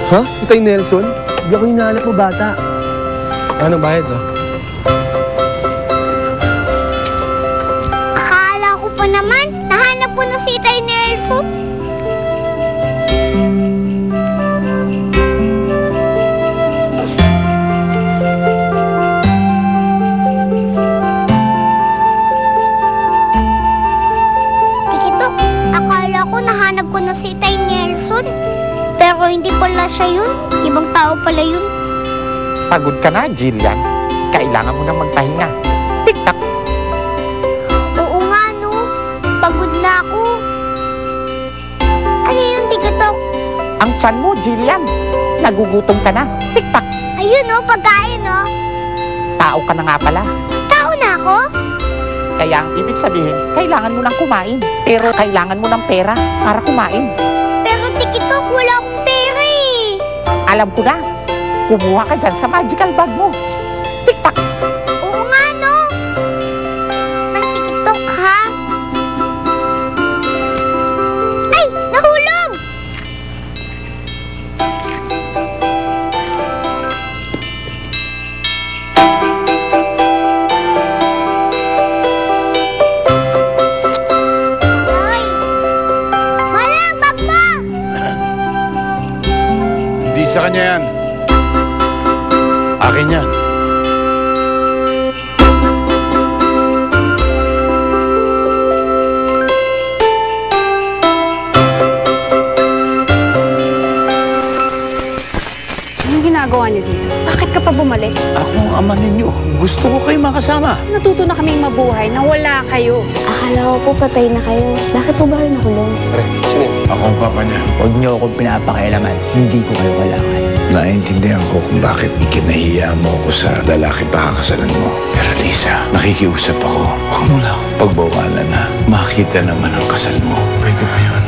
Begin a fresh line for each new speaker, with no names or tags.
Ha? Itay Nelson? Hindi ako hinahanap mo, bata. Anong bayad, oh?
Akala ko pa naman, nahanap ko na si Itay Nelson. Tikitok, akala ko nahanap ko na si Itay Nelson. Pero hindi pala siya yun. Ibang tao pala yun.
Pagod ka na, Jillian. Kailangan mo nang magpahinga. Tik-tak.
Oo nga, no. Pagod na ako. Ano yun, Tikitok?
Ang tiyan mo, Jillian. Nagugutom ka na. Tik-tak.
Ayun, no, pagkain, no.
Tao ka na nga pala.
Tao na ako?
Kaya ang ibig sabihin, kailangan mo nang kumain. Pero kailangan mo ng pera para kumain.
Pero Tikitok, wala akong pera eh.
Alam ko na. Kumuha ka dyan sa magical bag mo. Tik-tak.
Oo nga, no. Ang Tikitok, ha? Ay, nahulog! Ay! Malang, bag mo!
Hindi sa kanya yan. Akin yan.
Anong ginagawa niyo dito? Bakit ka pa bumalik?
Ako ang ama ninyo. Gusto ko kayo makasama.
Natuto na kaming mabuhay na wala kayo.
Akala ko po patay na kayo. Bakit po ba kayo nakulong?
Ako ang papa niya.
Huwag niyo akong pinapakailaman. Hindi ko kayo kailangan.
Naintindihan ko kung bakit ikinahiya mo ako sa lalaki pakakasalan mo. Pero Lisa, nakikiusap ako. Huwag mo lang akong pagbawalan na makita naman ang kasal mo. Pwede ba yun?